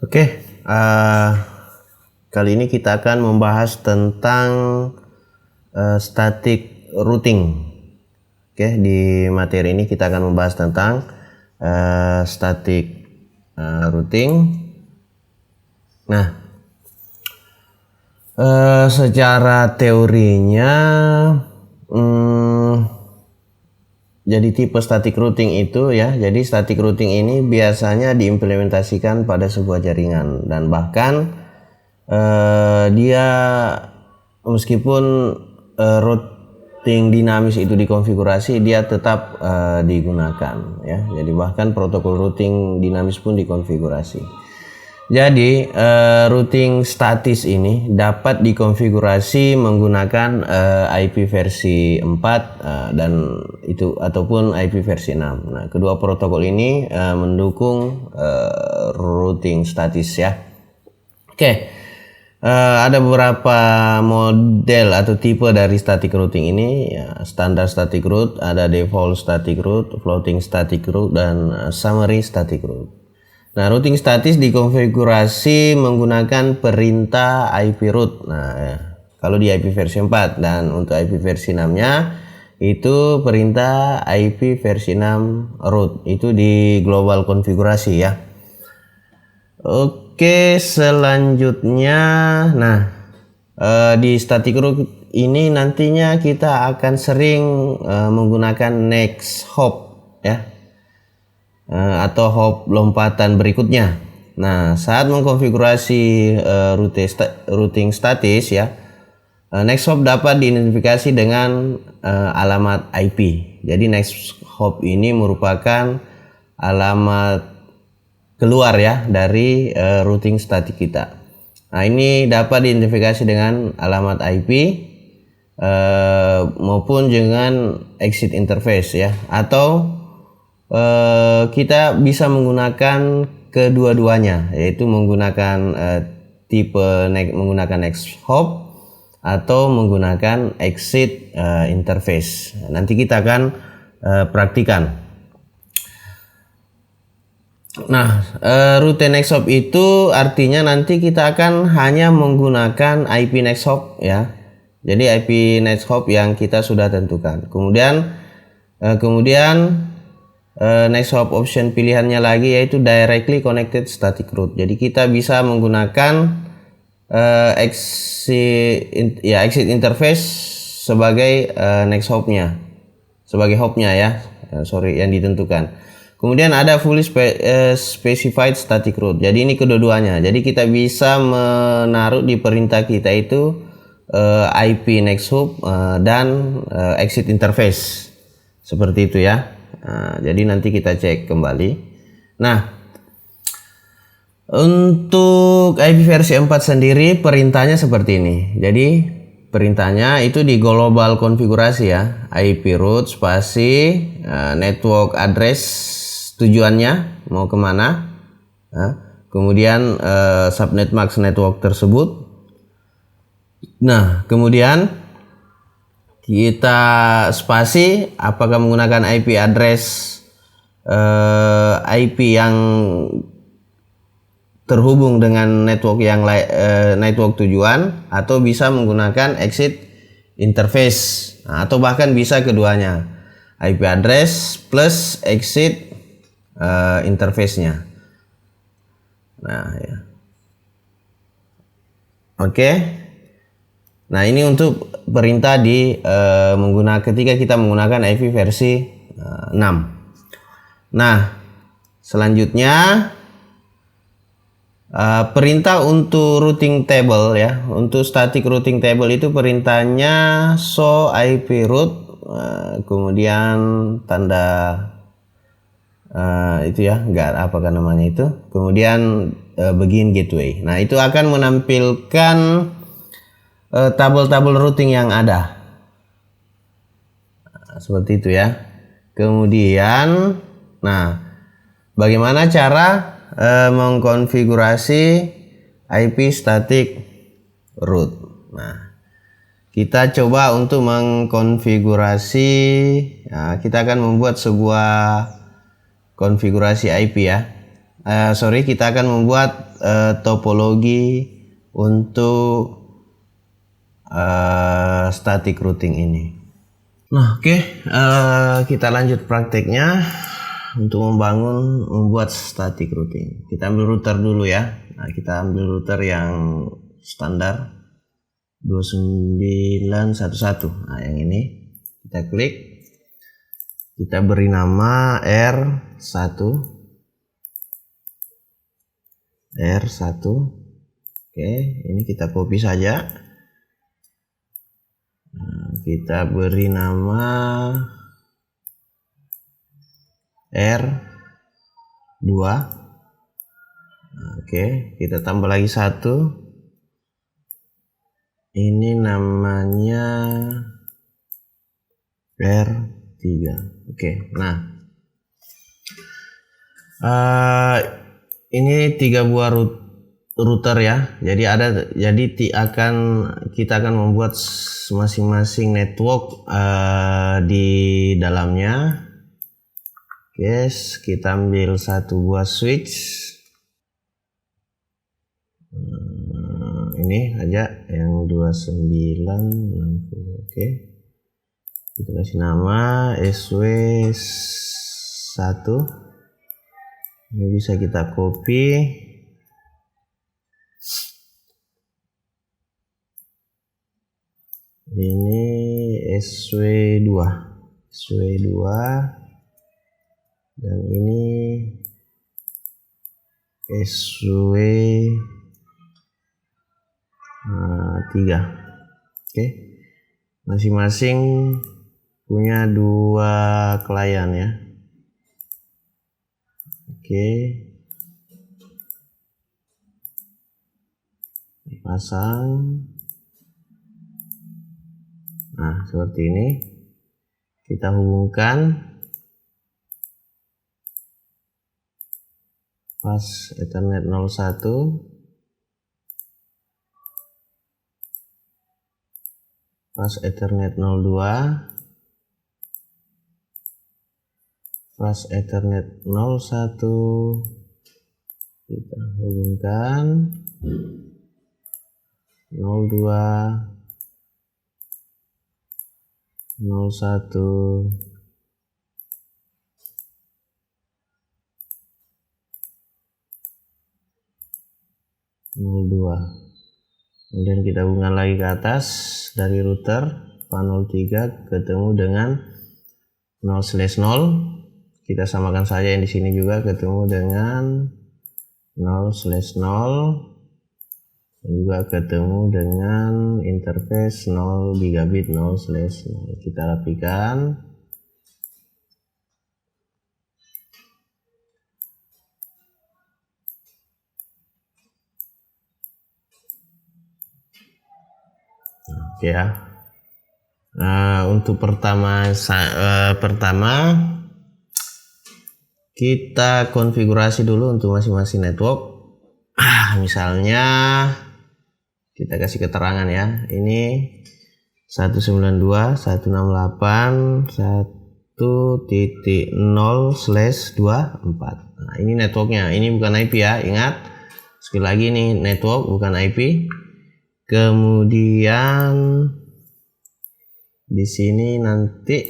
Oke, kali ini kita akan membahas tentang static routing. Oke, di materi ini kita akan membahas tentang static routing. Nah, secara teorinya, jadi tipe static routing itu ya, jadi static routing ini biasanya diimplementasikan pada sebuah jaringan dan bahkan dia meskipun routing dinamis itu dikonfigurasi, dia tetap digunakan ya. Jadi bahkan protokol routing dinamis pun dikonfigurasi. Jadi routing statis ini dapat dikonfigurasi menggunakan IP versi 4 dan itu ataupun IP versi 6. Nah, kedua protokol ini mendukung routing statis ya. Oke. Ada beberapa model atau tipe dari static routing ini ya, standar static route, ada default static route, floating static route dan summary static route. Nah, routing statis dikonfigurasi menggunakan perintah IP route. Nah, ya, kalau di IP versi 4 dan untuk IP versi 6-nya itu perintah IP versi 6 route. Itu di global konfigurasi ya. Oke, selanjutnya nah di static route ini nantinya kita akan sering menggunakan next hop ya. Atau hop lompatan berikutnya. Nah, saat mengkonfigurasi routing statis ya, next hop dapat diidentifikasi dengan alamat IP. Jadi next hop ini merupakan alamat keluar ya dari routing statik kita. Nah, ini dapat diidentifikasi dengan alamat IP maupun dengan exit interface ya, atau kita bisa menggunakan kedua-duanya, yaitu menggunakan menggunakan next hop atau menggunakan exit interface. Nanti kita akan praktikan. Nah, rute next hop itu artinya nanti kita akan hanya menggunakan IP next hop ya. Jadi IP next hop yang kita sudah tentukan. Kemudian next hop option pilihannya lagi yaitu directly connected static route. Jadi kita bisa menggunakan exit interface sebagai next hopnya, sebagai hopnya ya, yang ditentukan. Kemudian ada fully specified static route. Jadi ini kedua-duanya. Jadi kita bisa menaruh di perintah kita itu IP next hop dan exit interface seperti itu ya. Nah, jadi nanti kita cek kembali. Nah, untuk IP versi 4 sendiri perintahnya seperti ini. Jadi perintahnya itu di global konfigurasi ya, IP route spasi network address tujuannya mau kemana, kemudian subnet mask network tersebut. Nah, kemudian kita spasi apakah menggunakan IP address IP yang terhubung dengan network yang network tujuan, atau bisa menggunakan exit interface, atau bahkan bisa keduanya, IP address plus exit interface-nya. Nah ya. Oke. Nah, ini untuk perintah ketika kita menggunakan IP versi 6. Nah, selanjutnya perintah untuk routing table ya. Untuk static routing table itu perintahnya show IP route, kemudian tanda itu ya, enggak apakah namanya itu. Kemudian begin gateway. Nah, itu akan menampilkan tabel-tabel routing yang ada. Nah, seperti itu ya. Kemudian, nah, bagaimana cara mengkonfigurasi IP static route? Nah, kita coba untuk mengkonfigurasi. Nah, kita akan membuat sebuah konfigurasi IP ya. Kita akan membuat topologi untuk static routing ini. Nah, oke, kita lanjut prakteknya untuk membuat static routing. Kita ambil router dulu ya. Nah, kita ambil router yang standar 2911. Nah, yang ini kita klik, kita beri nama R1. Oke, ini kita copy saja. Nah, kita beri nama R2. Oke, kita tambah lagi satu. Ini namanya R3. Oke, nah ini 3 buah router ya. Jadi kita akan membuat masing-masing network di dalamnya. Yes, kita ambil satu buah switch. Ini aja yang 2960. Oke. Kita kasih nama SW1. Ini bisa kita copy. Ini SW2. Dan ini SW3. Oke, masing-masing punya 2 klien ya. Oke, pasang. Nah, seperti ini. Kita hubungkan pas Ethernet 01, pas Ethernet 02, pas Ethernet 01, kita hubungkan 02, 01, 02. Kemudian kita hubungkan lagi ke atas dari router PAN03 ketemu dengan 0/0. Kita samakan saja yang di sini juga ketemu dengan 0/0 dan juga ketemu dengan interface 0 gigabit 0/0. Kita rapikan. Oke ya. Nah, untuk pertama kita konfigurasi dulu untuk masing-masing network. Misalnya kita kasih keterangan ya. Ini 192.168.1.0/24. Nah, ini networknya. Ini bukan IP ya. Ingat, sekali lagi ini network bukan IP. Kemudian di sini nanti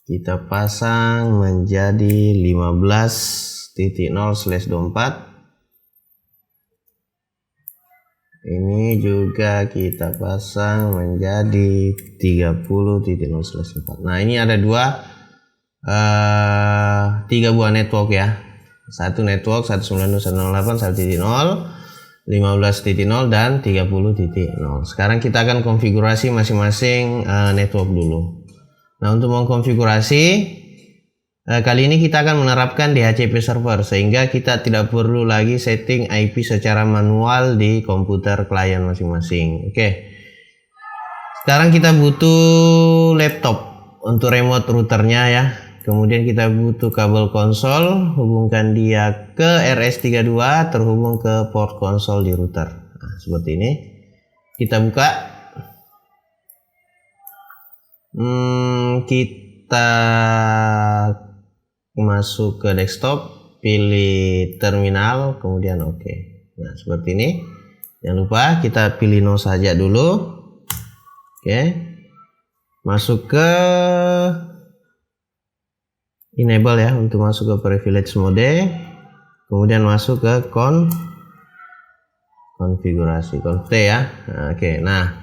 kita pasang menjadi 15.0/24. Ini juga kita pasang menjadi 30.0/24. Nah, ini ada 3 buah network ya. Satu network 192.168 1.0, 15.0 dan 30.0. Sekarang kita akan konfigurasi masing-masing network dulu. Nah, untuk mengkonfigurasi kali ini kita akan menerapkan DHCP server sehingga kita tidak perlu lagi setting IP secara manual di komputer klien masing-masing. Oke. Sekarang kita butuh laptop untuk remote routernya ya. Kemudian kita butuh kabel konsol, hubungkan dia ke RS32 terhubung ke port konsol di router. Nah, seperti ini. Kita buka. Kita masuk ke desktop, pilih terminal, kemudian oke. Nah, seperti ini. Jangan lupa kita pilih no saja dulu. Oke. Masuk ke enable ya, untuk masuk ke privilege mode. Kemudian masuk ke konfigurasi, config ya. Nah, oke. Nah,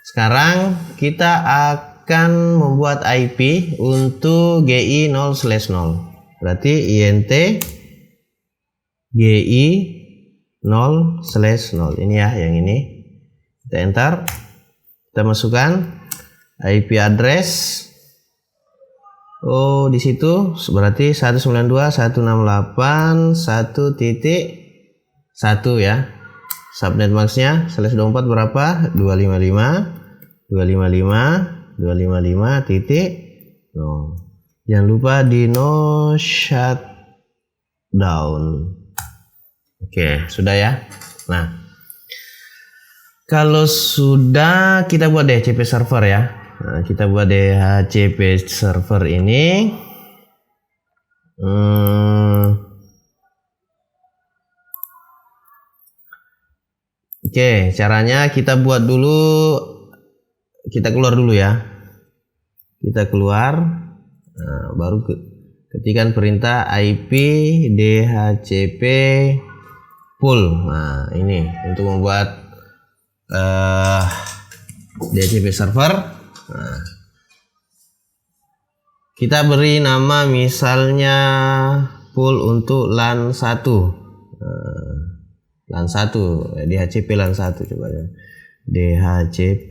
sekarang kita akan membuat IP untuk GI 0/0. Berarti int GI 0/0 ini ya, yang ini. Kita enter. Kita masukkan IP address. Oh, di situ berarti 192.168.1.1 ya. Subnet max-nya /24 berapa? 255 titik. No. Jangan lupa di no shutdown. Oke, sudah ya. Nah, kalau sudah, kita buat DHCP server ya. Nah, kita buat DHCP server ini. Oke, caranya kita buat dulu. Kita keluar dulu ya. Kita keluar. Nah, baru ketikkan perintah IP DHCP pool. Nah, ini untuk membuat DHCP server. Nah, kita beri nama misalnya pool untuk LAN 1. LAN 1, DHCP LAN 1 coba ya. DHCP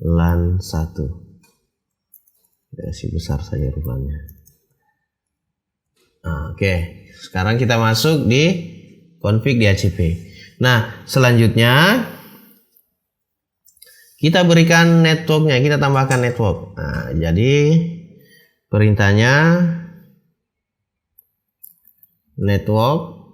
LAN 1. Kasih besar saja rupanya. Nah, oke. Sekarang kita masuk di config DHCP. Nah, selanjutnya kita berikan networknya, kita tambahkan network. Nah, jadi perintahnya network.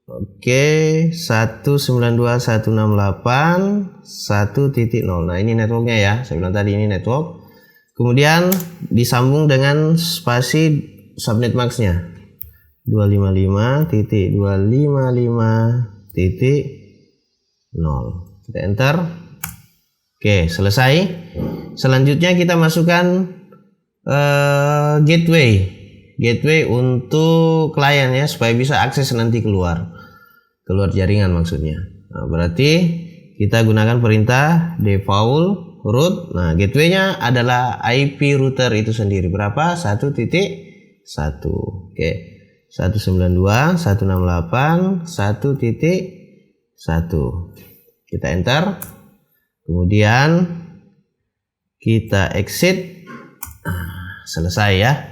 Oke, 192.168.1.0. Nah, ini networknya ya. Saya bilang tadi ini network. Kemudian disambung dengan spasi subnet max-nya. 255.255.0. Kita enter. Oke, selesai. Selanjutnya kita masukkan gateway untuk klien ya, supaya bisa akses nanti keluar jaringan maksudnya. Nah, berarti kita gunakan perintah default root. Nah, gateway-nya adalah IP router itu sendiri. Berapa? 1.1. Oke. 192.168.1.1. Kita enter. Kemudian kita exit. Selesai ya.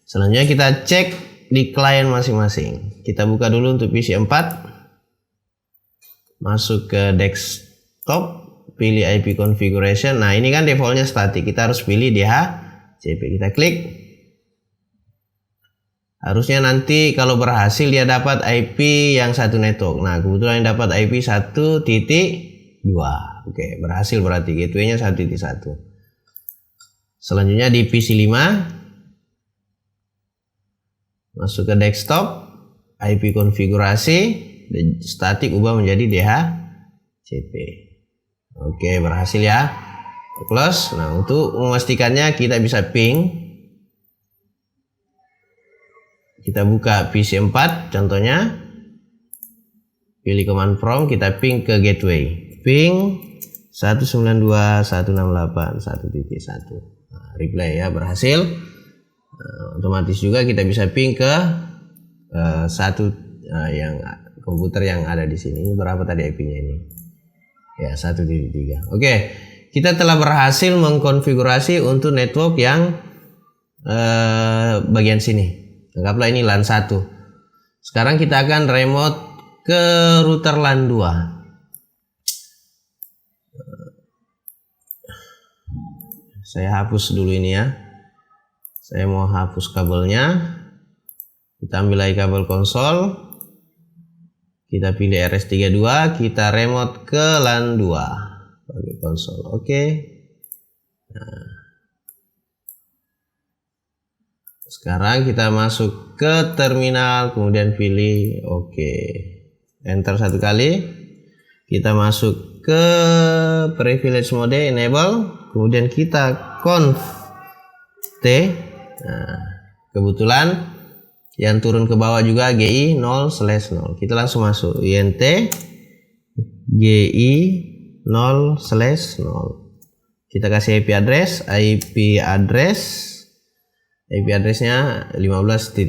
Selanjutnya kita cek di klien masing-masing. Kita buka dulu untuk PC 4. Masuk ke desktop, pilih IP configuration. Nah, ini kan defaultnya static. Kita harus pilih DHCP. Kita klik. Harusnya nanti kalau berhasil dia dapat IP yang satu network. Nah, kebetulan yang dapat IP 1.2. Oke, berhasil berarti gateway-nya 1.1. Selanjutnya di PC 5. Masuk ke desktop, IP konfigurasi, statik ubah menjadi DHCP. Oke, berhasil ya. Close. Nah, untuk memastikannya kita bisa ping. Kita buka PC 4 contohnya. Pilih command prompt, kita ping ke gateway. Ping 192.168.1.1. Nah, reply ya, berhasil. Otomatis juga kita bisa ping ke yang komputer yang ada di sini. Ini berapa tadi IP-nya ini? Ya, 1.3. Oke, kita telah berhasil mengkonfigurasi untuk network yang bagian sini. Anggaplah ini LAN 1. Sekarang kita akan remote ke router LAN 2. Saya hapus dulu ini ya. Saya mau hapus kabelnya. Kita ambil lagi kabel konsol. Kita pilih RS32. Kita remote ke LAN 2. Pakai konsol. Oke. Nah. Sekarang kita masuk ke terminal, kemudian pilih OK. Enter satu kali. Kita masuk ke privilege mode, enable, kemudian kita conf T. Nah, kebetulan yang turun ke bawah juga GI 0/0. Kita langsung masuk INT GI 0/0. Kita kasih IP address, IP addressnya 15.1,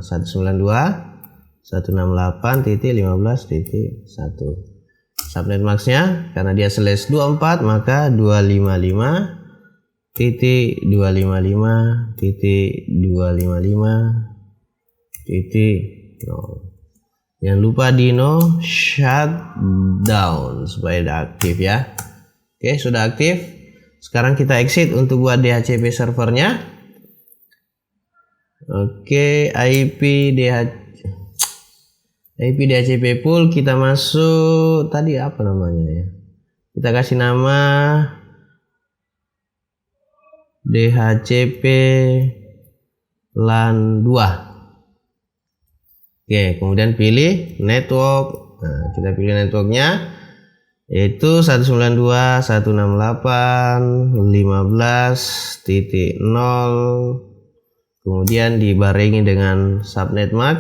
192.168.15.1. Subnet maxnya karena dia /24 maka 255.255.255.0. Jangan lupa di no shutdown supaya dia aktif ya. Oke, sudah aktif. Sekarang kita exit untuk buat DHCP servernya. Oke, IP DHCP pool kita masuk. Tadi apa namanya ya? Kita kasih nama DHCP LAN 2. Oke, kemudian pilih network. Nah, kita pilih networknya yaitu 192.168.15.0. Kemudian dibarengi dengan subnet max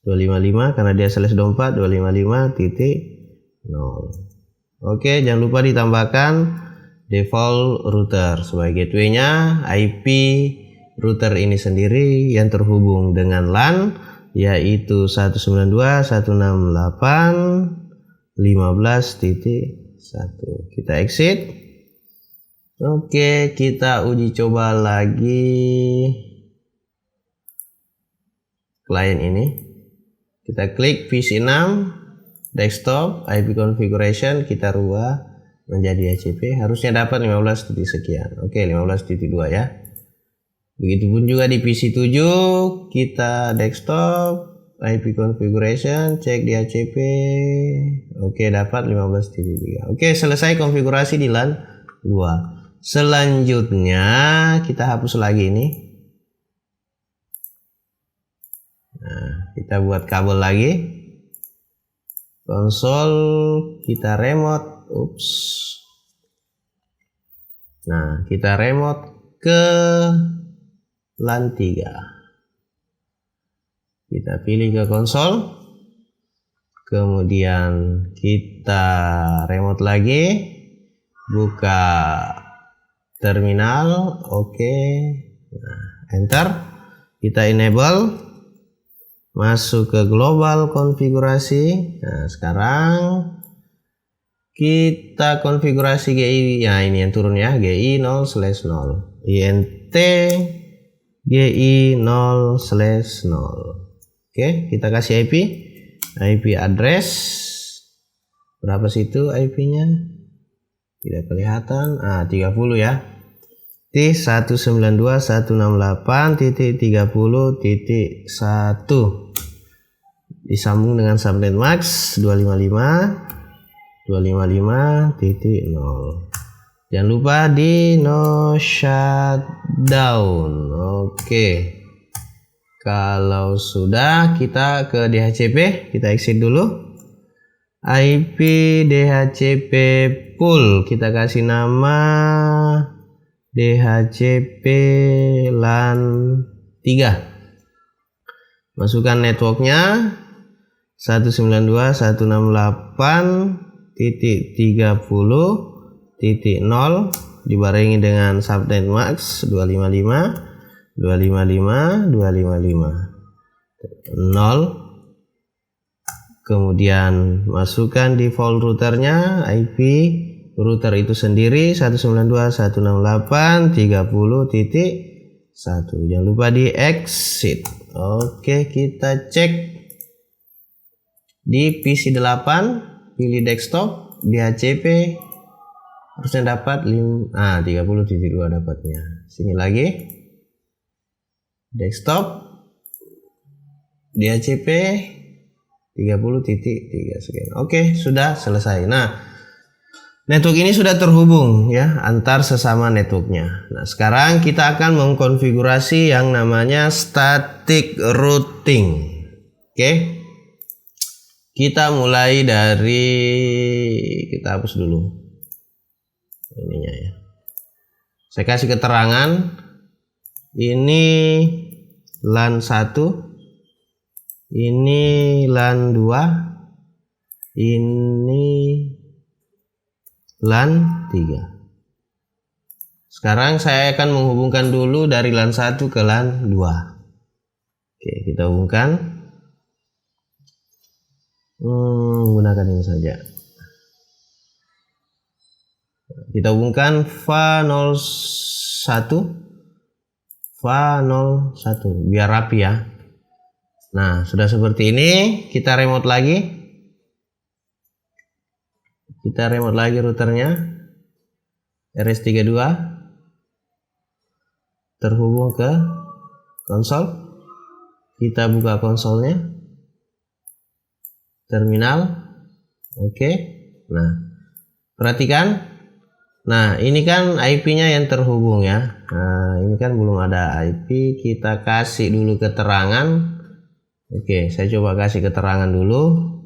255 karena dia /24 255.0. Oke, jangan lupa ditambahkan default router sebagai gateway-nya. IP router ini sendiri yang terhubung dengan LAN yaitu 192.168.15.1. Kita exit. Oke, kita uji coba lagi klien ini. Kita klik PC6 desktop, IP configuration kita rubah menjadi DHCP, harusnya dapat 15 titik sekian. Oke, 15.2 ya. Begitupun juga di PC7, kita desktop, IP configuration, cek DHCP. Oke, dapat 15.3. Oke, selesai konfigurasi di LAN 2. Selanjutnya kita hapus lagi ini. Nah, kita buat kabel lagi. Konsol kita remote. Nah, kita remote ke LAN 3. Kita pilih ke konsol. Kemudian kita remote lagi. Buka terminal, oke. Nah, enter. Kita enable, masuk ke global konfigurasi. Nah, sekarang kita konfigurasi GI. Ya, ini yang turun ya, GI 0/0. INT GI 0/0. Oke, kita kasih IP address. Berapa situ IP-nya? Tidak kelihatan. 30 ya. 192.168.30.1 disambung dengan subnet max 255.255.0. Jangan lupa di no shutdown. Oke. Kalau sudah, kita ke DHCP, kita exit dulu. IP DHCP pool kita kasih nama DHCP LAN 3. Masukkan networknya 192.168.30.0 dibarengi dengan subnet max 255.255.255.0. Kemudian masukkan default routernya, IP router itu sendiri 192.168.30.1. Jangan lupa di exit. Oke, kita cek di PC8, pilih desktop, DHCP harusnya dapat 30.2 dapatnya. Sini lagi desktop DHCP 30.3 sekian. Oke, sudah selesai. Nah, Network ini sudah terhubung ya antar sesama networknya. Nah, sekarang kita akan mengkonfigurasi yang namanya static routing. Oke. Kita mulai dari, kita hapus dulu ininya ya. Saya kasih keterangan ini LAN 1, ini LAN 2, ini LAN 3. Sekarang saya akan menghubungkan dulu dari LAN 1 ke LAN 2. Oke, kita hubungkan. Gunakan ini saja. Kita hubungkan VA01 biar rapi ya. Nah, sudah seperti ini. Kita remote lagi. Kita remote lagi routernya. RS32 terhubung ke konsol. Kita buka konsolnya, terminal. Oke. Nah, perhatikan. Nah, ini kan IP-nya yang terhubung ya. Nah, ini kan belum ada IP. Kita kasih dulu keterangan. Oke, saya coba kasih keterangan dulu.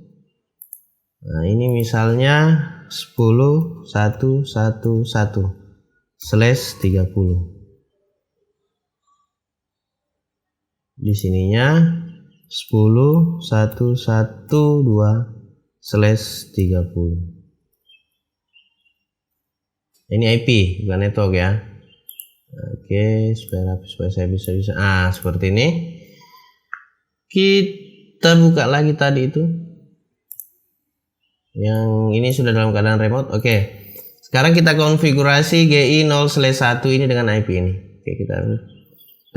Nah, ini misalnya 10.1.1/30. Di sininya 10.1.1.2/30. Ini IP bukan network ya. Oke, supaya saya bisa seperti ini. Kita buka lagi tadi itu. Yang ini sudah dalam keadaan remote. Oke. Sekarang kita konfigurasi GI0/1 ini dengan IP ini. Oke, kita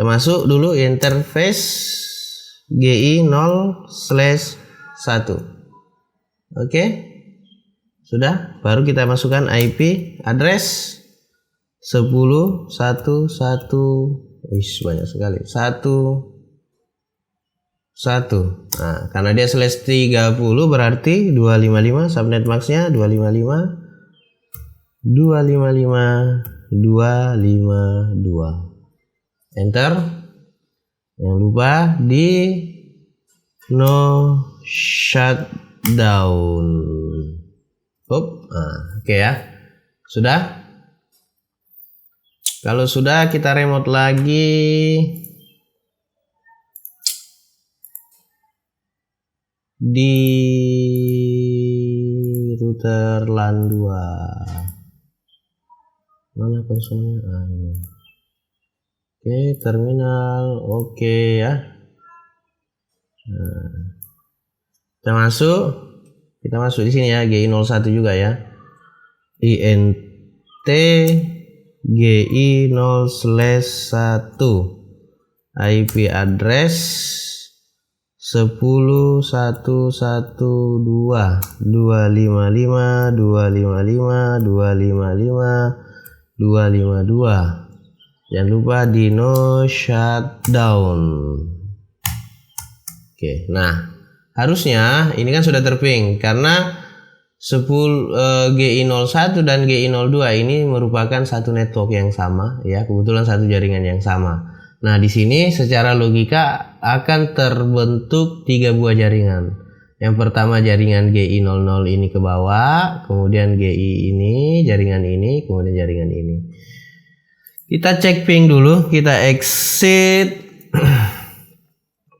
masuk dulu interface GI0/1. Oke. Sudah, baru kita masukkan IP address 10.1.1. Banyak sekali. 1. Nah, karena dia /30 berarti 255, subnet maxnya 255.255.252. Enter. Jangan lupa di no shutdown. Oke ya. Sudah? Kalau sudah, kita remote lagi. Di router LAN 2. Mana konsolnya? Ini. Oke, terminal. Oke ya. Nah, kita masuk di sini ya, GI01 juga ya. INT GI0/1. IP address 10.1.1.255.255.255.252. Jangan lupa di no shutdown. Oke, nah harusnya ini kan sudah terping karena GI01 dan GI02 ini merupakan satu network yang sama ya, kebetulan satu jaringan yang sama. Nah, di sini secara logika akan terbentuk 3 buah jaringan. Yang pertama jaringan GI00 ini ke bawah, kemudian GI ini, jaringan ini, kemudian jaringan ini. Kita cek ping dulu, kita exit.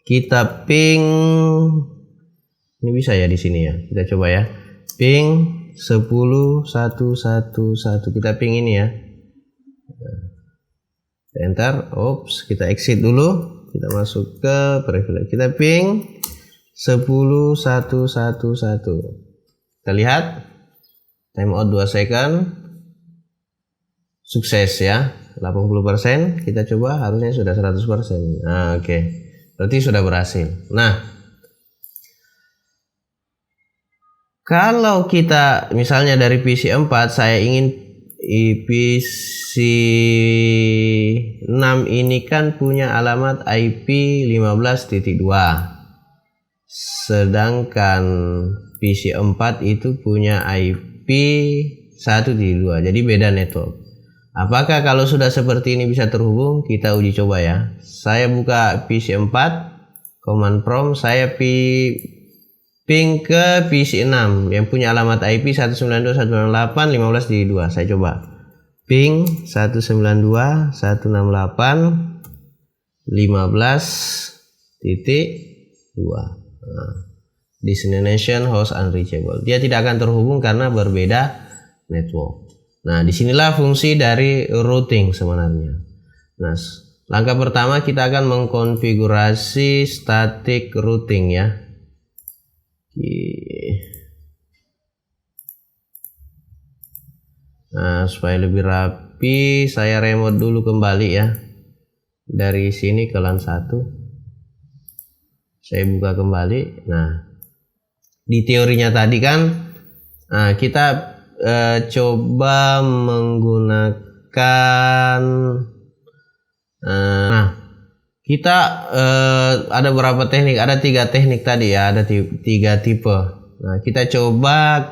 Kita ping. Ini bisa ya di sini ya. Kita coba ya. Ping 10.1.1.1. Kita ping ini ya. Enter. Kita exit dulu. Kita masuk ke privilege. Kita ping 10.1.1.1. Kita lihat. Timeout 2 second. Sukses ya. 80%. Kita coba, harusnya sudah 100%. Nah, oke. Berarti sudah berhasil. Nah, kalau kita misalnya dari PC 4 saya ingin PC 6 ini kan punya alamat IP 15.2. Sedangkan PC 4 itu punya IP 1.2. Jadi beda network. Apakah kalau sudah seperti ini bisa terhubung? Kita uji coba ya. Saya buka PC 4, command prompt, saya ping ke PC 6 yang punya alamat IP 192.168.15.2. Saya coba ping 192.168.15.2. Nah, destination host unreachable. Dia tidak akan terhubung karena berbeda network. Nah, disinilah fungsi dari routing sebenarnya. Nah, langkah pertama kita akan mengkonfigurasi static routing ya. Nah, supaya lebih rapi, saya remote dulu kembali ya. Dari sini ke LAN 1. Saya buka kembali. Nah, di teorinya tadi kan kita coba menggunakan kita ada berapa teknik? Ada 3 teknik tadi ya, ada 3 tipe. Nah, kita coba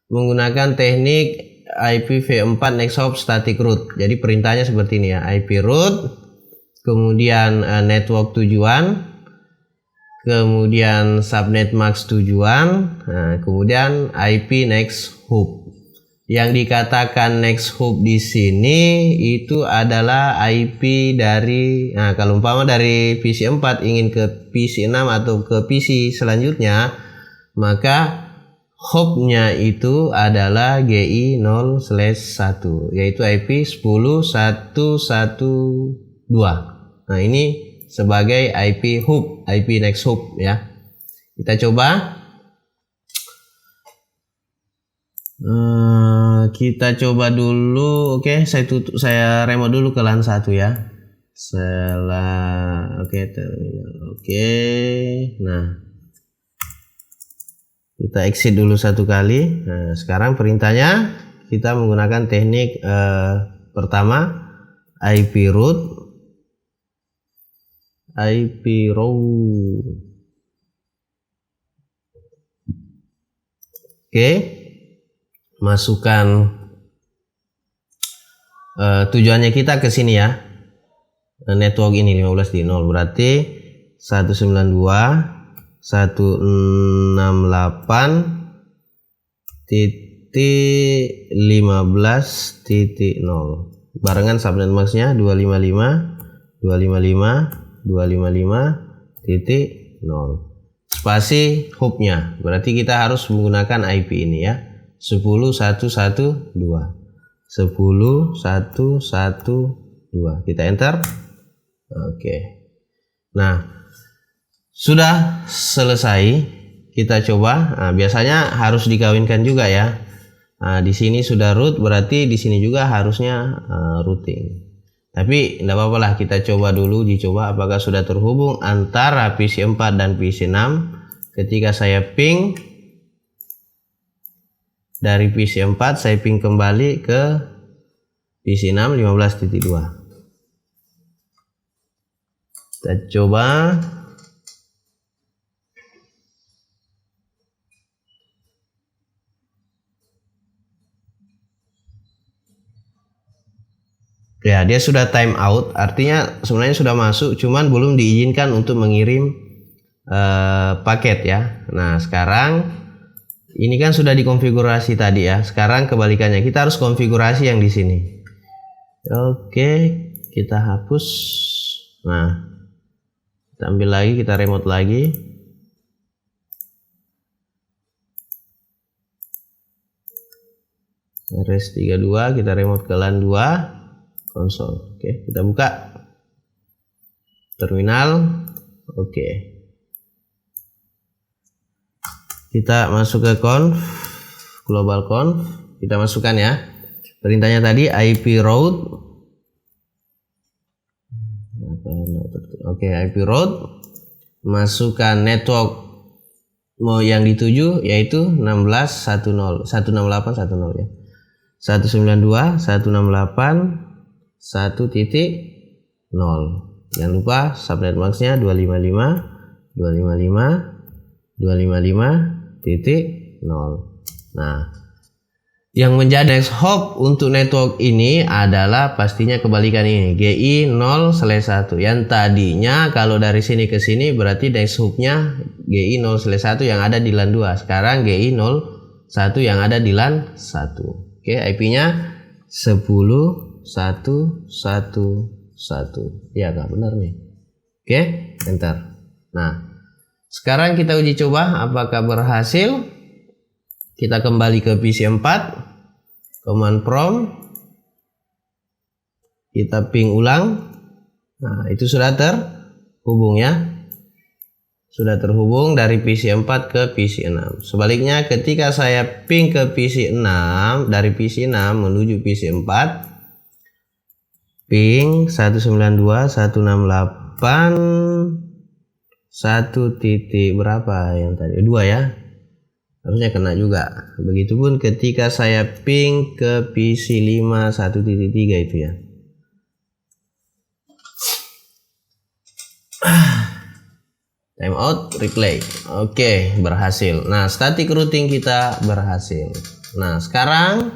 menggunakan teknik IPv4 next hop static route. Jadi perintahnya seperti ini ya, IP route, kemudian network tujuan, kemudian subnet max tujuan, kemudian IP next hop. Yang dikatakan next hop di sini itu adalah IP dari, kalau umpama dari PC 4 ingin ke PC 6 atau ke PC selanjutnya, maka hopnya itu adalah GI 0/1, yaitu IP 10.1.1.2. Nah, ini sebagai IP hop, IP next hop ya. Kita coba. Kita coba dulu. Oke, saya remote dulu ke LAN 1 ya. Terminal. Oke. Nah, kita exit dulu 1 kali. Nah, sekarang perintahnya kita menggunakan teknik pertama IP route. Oke. Masukkan tujuannya kita ke sini ya. Network ini 15.0 berarti 192.168.15.0 barengan subnet maxnya 255.255.255.0 spasi hopnya. Berarti kita harus menggunakan IP ini ya, 10.1.1.2. 10.1.1.2. Kita enter. Oke. Nah, sudah selesai. Kita coba. Nah, biasanya harus dikawinkan juga ya. Nah, di sini sudah root, berarti di sini juga harusnya routing. Tapi tidak apa-apa lah, kita coba dulu, dicoba apakah sudah terhubung antara PC 4 dan PC 6. Ketika saya ping dari PC 4, saya ping kembali ke PC 6 15.2. Kita coba. Ya, dia sudah time out, artinya sebenarnya sudah masuk, cuman belum diizinkan untuk mengirim paket ya. Nah, sekarang ini kan sudah dikonfigurasi tadi ya. Sekarang kebalikannya, kita harus konfigurasi yang di sini. Oke, kita hapus. Nah, kita ambil lagi, kita remote lagi. RS32, kita remote ke LAN 2. Konsol. Oke, kita buka terminal. Oke, kita masuk ke global conf. Kita masukkan ya perintahnya tadi IP route. Oke, IP route, masukkan network mau yang dituju yaitu 16.1.0 168.1.0 ya, 192.168.1.0. Jangan lupa subnet maxnya 255.255.255.0. Nah, Yang menjadi next hop untuk network ini adalah pastinya kebalikan ini, GI 0/1. Yang tadinya kalau dari sini ke sini berarti next hopnya GI 0/1 yang ada di LAN 2. Sekarang GI 01 yang ada di LAN 1. Oke, IP-nya 10.1.1.1. Ya, nggak benar nih. Oke, enter. Nah, sekarang kita uji coba apakah berhasil. Kita kembali ke PC 4, command prompt, kita ping ulang. Nah, itu sudah terhubung ya. Sudah terhubung dari PC 4 ke PC 6. Sebaliknya ketika saya ping ke PC 6, dari PC 6 menuju PC 4, ping 192.168 1 titik berapa yang tadi? 2 ya. Harusnya kena juga. Begitupun ketika saya ping ke PC 5 1.3 itu ya. Time out, replay. Oke, berhasil. Nah, static routing kita berhasil. Nah, sekarang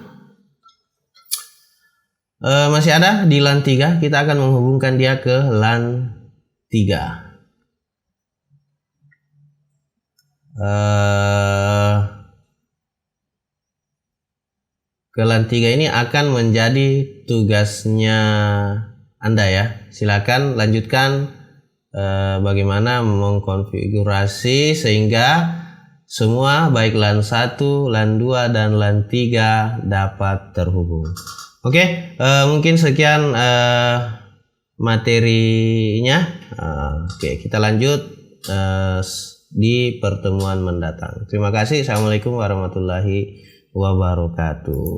masih ada di LAN 3. Kita akan menghubungkan dia ke LAN 3. Ke LAN 3 ini akan menjadi tugasnya Anda ya. Silakan lanjutkan bagaimana mengkonfigurasi sehingga semua baik LAN 1, LAN 2 dan LAN 3 dapat terhubung. Oke, mungkin sekian materinya. Oke, kita lanjut di pertemuan mendatang. Terima kasih. Assalamualaikum warahmatullahi wabarakatuh.